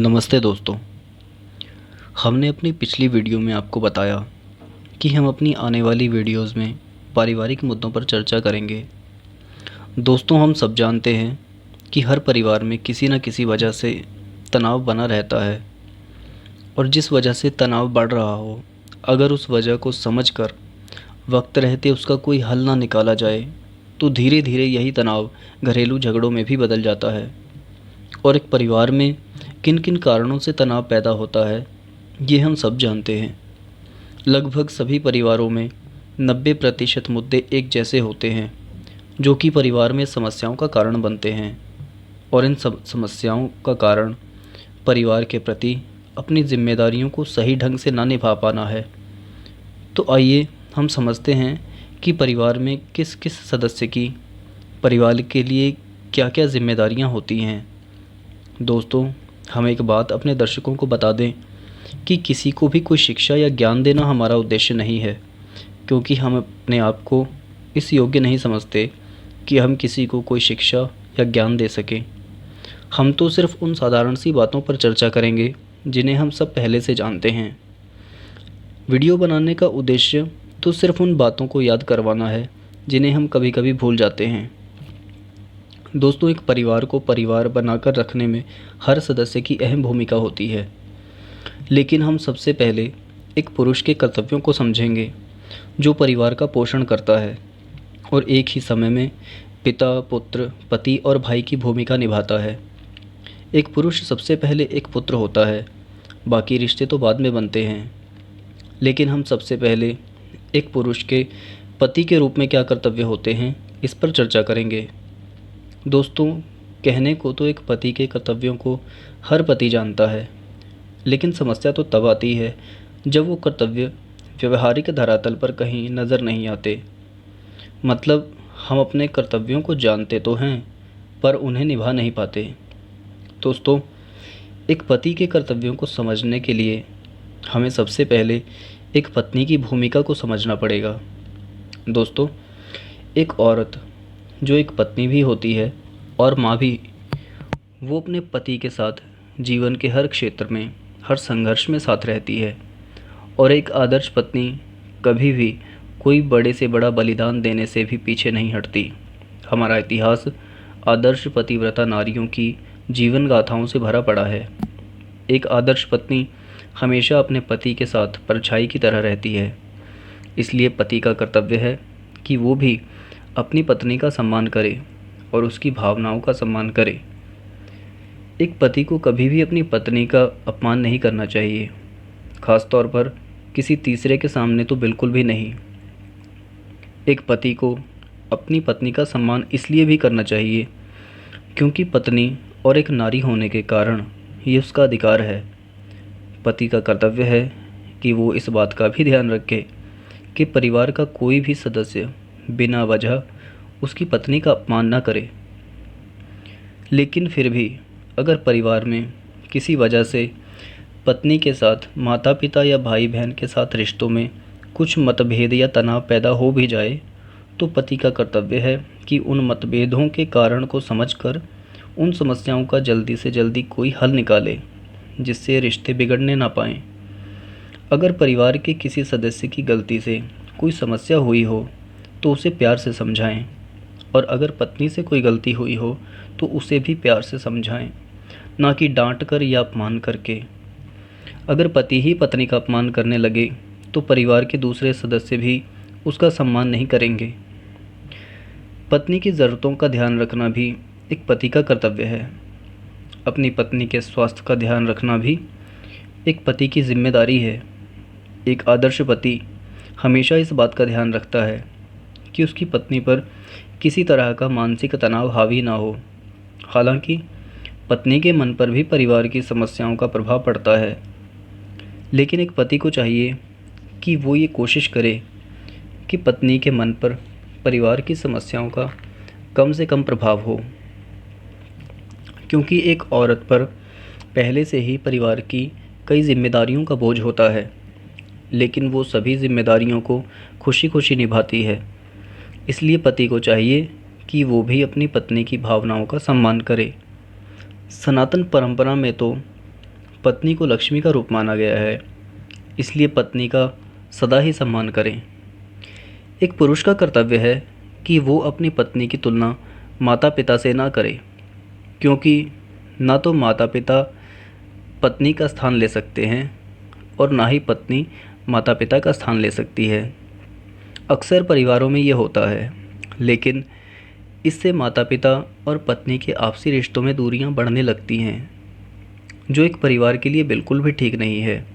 नमस्ते दोस्तों। हमने अपनी पिछली वीडियो में आपको बताया कि हम अपनी आने वाली वीडियोस में पारिवारिक मुद्दों पर चर्चा करेंगे। दोस्तों, हम सब जानते हैं कि हर परिवार में किसी न किसी वजह से तनाव बना रहता है और जिस वजह से तनाव बढ़ रहा हो, अगर उस वजह को समझकर वक्त रहते उसका कोई हल ना निकाला जाए तो धीरे धीरे यही तनाव घरेलू झगड़ों में भी बदल जाता है। और एक परिवार में किन किन कारणों से तनाव पैदा होता है, ये हम सब जानते हैं। लगभग सभी परिवारों में 90% मुद्दे एक जैसे होते हैं जो कि परिवार में समस्याओं का कारण बनते हैं। और इन सब समस्याओं का कारण परिवार के प्रति अपनी जिम्मेदारियों को सही ढंग से ना निभा पाना है। तो आइए हम समझते हैं कि परिवार में किस किस सदस्य की परिवार के लिए क्या क्या जिम्मेदारियां होती हैं। दोस्तों, हम एक बात अपने दर्शकों को बता दें कि किसी को भी कोई शिक्षा या ज्ञान देना हमारा उद्देश्य नहीं है, क्योंकि हम अपने आप को इस योग्य नहीं समझते कि हम किसी को कोई शिक्षा या ज्ञान दे सकें। हम तो सिर्फ उन साधारण सी बातों पर चर्चा करेंगे जिन्हें हम सब पहले से जानते हैं। वीडियो बनाने का उद्देश्य तो सिर्फ उन बातों को याद करवाना है जिन्हें हम कभी कभी भूल जाते हैं। दोस्तों, एक परिवार को परिवार बनाकर रखने में हर सदस्य की अहम भूमिका होती है, लेकिन हम सबसे पहले एक पुरुष के कर्तव्यों को समझेंगे जो परिवार का पोषण करता है और एक ही समय में पिता, पुत्र, पति और भाई की भूमिका निभाता है। एक पुरुष सबसे पहले एक पुत्र होता है, बाकी रिश्ते तो बाद में बनते हैं। लेकिन हम सबसे पहले एक पुरुष के पति के रूप में क्या कर्तव्य होते हैं, इस पर चर्चा करेंगे। दोस्तों, कहने को तो एक पति के कर्तव्यों को हर पति जानता है, लेकिन समस्या तो तब आती है जब वो कर्तव्य व्यवहारिक धरातल पर कहीं नज़र नहीं आते। मतलब, हम अपने कर्तव्यों को जानते तो हैं पर उन्हें निभा नहीं पाते। दोस्तों, एक पति के कर्तव्यों को समझने के लिए हमें सबसे पहले एक पत्नी की भूमिका को समझना पड़ेगा। दोस्तों, एक औरत जो एक पत्नी भी होती है और माँ भी, वो अपने पति के साथ जीवन के हर क्षेत्र में, हर संघर्ष में साथ रहती है। और एक आदर्श पत्नी कभी भी कोई बड़े से बड़ा बलिदान देने से भी पीछे नहीं हटती। हमारा इतिहास आदर्श पतिव्रता नारियों की जीवन गाथाओं से भरा पड़ा है। एक आदर्श पत्नी हमेशा अपने पति के साथ परछाई की तरह रहती है। इसलिए पति का कर्तव्य है कि वो भी अपनी पत्नी का सम्मान करे और उसकी भावनाओं का सम्मान करे। एक पति को कभी भी अपनी पत्नी का अपमान नहीं करना चाहिए, ख़ास तौर पर किसी तीसरे के सामने तो बिल्कुल भी नहीं। एक पति को अपनी पत्नी का सम्मान इसलिए भी करना चाहिए क्योंकि पत्नी और एक नारी होने के कारण ये उसका अधिकार है। पति का कर्तव्य है कि वो इस बात का भी ध्यान रखे कि परिवार का कोई भी सदस्य बिना वजह उसकी पत्नी का अपमान ना करे। लेकिन फिर भी अगर परिवार में किसी वजह से पत्नी के साथ माता पिता या भाई बहन के साथ रिश्तों में कुछ मतभेद या तनाव पैदा हो भी जाए, तो पति का कर्तव्य है कि उन मतभेदों के कारण को समझकर उन समस्याओं का जल्दी से जल्दी कोई हल निकाले जिससे रिश्ते बिगड़ने ना पाएँ। अगर परिवार के किसी सदस्य की गलती से कोई समस्या हुई हो तो उसे प्यार से समझाएं, और अगर पत्नी से कोई गलती हुई हो तो उसे भी प्यार से समझाएं, ना कि डांट कर या अपमान करके। अगर पति ही पत्नी का अपमान करने लगे तो परिवार के दूसरे सदस्य भी उसका सम्मान नहीं करेंगे। पत्नी की ज़रूरतों का ध्यान रखना भी एक पति का कर्तव्य है। अपनी पत्नी के स्वास्थ्य का ध्यान रखना भी एक पति की जिम्मेदारी है। एक आदर्श पति हमेशा इस बात का ध्यान रखता है कि उसकी पत्नी पर किसी तरह का मानसिक तनाव हावी ना हो। हालांकि पत्नी के मन पर भी परिवार की समस्याओं का प्रभाव पड़ता है, लेकिन एक पति को चाहिए कि वो ये कोशिश करे कि पत्नी के मन पर परिवार की समस्याओं का कम से कम प्रभाव हो, क्योंकि एक औरत पर पहले से ही परिवार की कई जिम्मेदारियों का बोझ होता है, लेकिन वो सभी जिम्मेदारियों को खुशी खुशी निभाती है। इसलिए पति को चाहिए कि वो भी अपनी पत्नी की भावनाओं का सम्मान करे। सनातन परंपरा में तो पत्नी को लक्ष्मी का रूप माना गया है, इसलिए पत्नी का सदा ही सम्मान करें। एक पुरुष का कर्तव्य है कि वो अपनी पत्नी की तुलना माता पिता से ना करे, क्योंकि ना तो माता पिता पत्नी का स्थान ले सकते हैं और ना ही पत्नी माता पिता का स्थान ले सकती है। अक्सर परिवारों में ये होता है, लेकिन इससे माता पिता और पत्नी के आपसी रिश्तों में दूरियां बढ़ने लगती हैं, जो एक परिवार के लिए बिल्कुल भी ठीक नहीं है।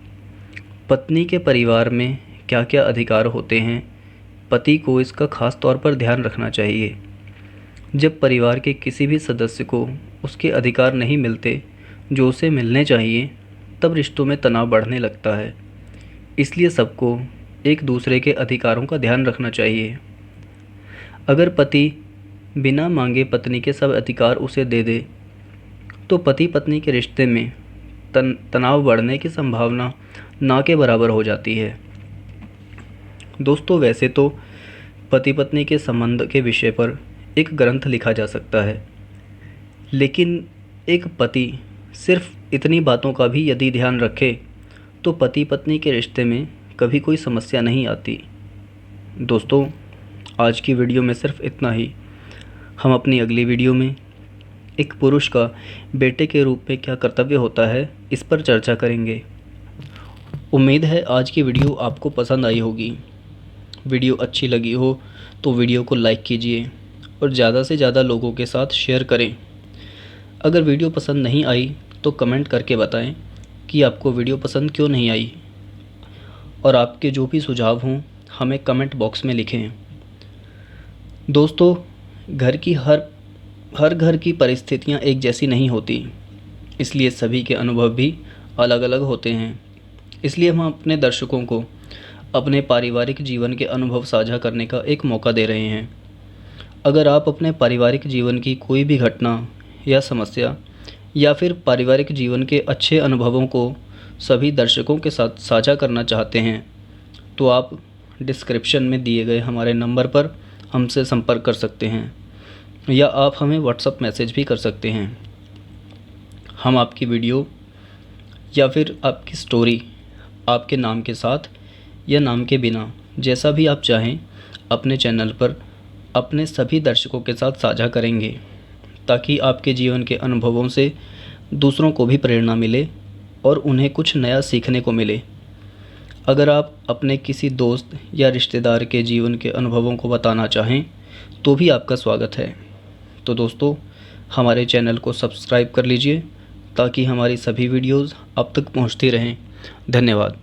पत्नी के परिवार में क्या क्या अधिकार होते हैं, पति को इसका खास तौर पर ध्यान रखना चाहिए। जब परिवार के किसी भी सदस्य को उसके अधिकार नहीं मिलते जो उसे मिलने चाहिए, तब रिश्तों में तनाव बढ़ने लगता है। इसलिए सबको एक दूसरे के अधिकारों का ध्यान रखना चाहिए। अगर पति बिना मांगे पत्नी के सब अधिकार उसे दे दे, तो पति पत्नी के रिश्ते में तनाव बढ़ने की संभावना ना के बराबर हो जाती है। दोस्तों, वैसे तो पति पत्नी के संबंध के विषय पर एक ग्रंथ लिखा जा सकता है, लेकिन एक पति सिर्फ इतनी बातों का भी यदि ध्यान रखे तो पति पत्नी के रिश्ते में कभी कोई समस्या नहीं आती। दोस्तों, आज की वीडियो में सिर्फ इतना ही। हम अपनी अगली वीडियो में एक पुरुष का बेटे के रूप में क्या कर्तव्य होता है, इस पर चर्चा करेंगे। उम्मीद है आज की वीडियो आपको पसंद आई होगी। वीडियो अच्छी लगी हो तो वीडियो को लाइक कीजिए और ज़्यादा से ज़्यादा लोगों के साथ शेयर करें। अगर वीडियो पसंद नहीं आई तो कमेंट करके बताएं कि आपको वीडियो पसंद क्यों नहीं आई, और आपके जो भी सुझाव हों हमें कमेंट बॉक्स में लिखें। दोस्तों, हर घर की परिस्थितियां एक जैसी नहीं होती, इसलिए सभी के अनुभव भी अलग अलग होते हैं। इसलिए हम अपने दर्शकों को अपने पारिवारिक जीवन के अनुभव साझा करने का एक मौका दे रहे हैं। अगर आप अपने पारिवारिक जीवन की कोई भी घटना या समस्या या फिर पारिवारिक जीवन के अच्छे अनुभवों को सभी दर्शकों के साथ साझा करना चाहते हैं, तो आप डिस्क्रिप्शन में दिए गए हमारे नंबर पर हमसे संपर्क कर सकते हैं, या आप हमें व्हाट्सएप मैसेज भी कर सकते हैं। हम आपकी वीडियो या फिर आपकी स्टोरी आपके नाम के साथ या नाम के बिना, जैसा भी आप चाहें, अपने चैनल पर अपने सभी दर्शकों के साथ साझा करेंगे, ताकि आपके जीवन के अनुभवों से दूसरों को भी प्रेरणा मिले और उन्हें कुछ नया सीखने को मिले। अगर आप अपने किसी दोस्त या रिश्तेदार के जीवन के अनुभवों को बताना चाहें तो भी आपका स्वागत है। तो दोस्तों, हमारे चैनल को सब्सक्राइब कर लीजिए ताकि हमारी सभी वीडियोज़ आप तक पहुंचती रहें। धन्यवाद।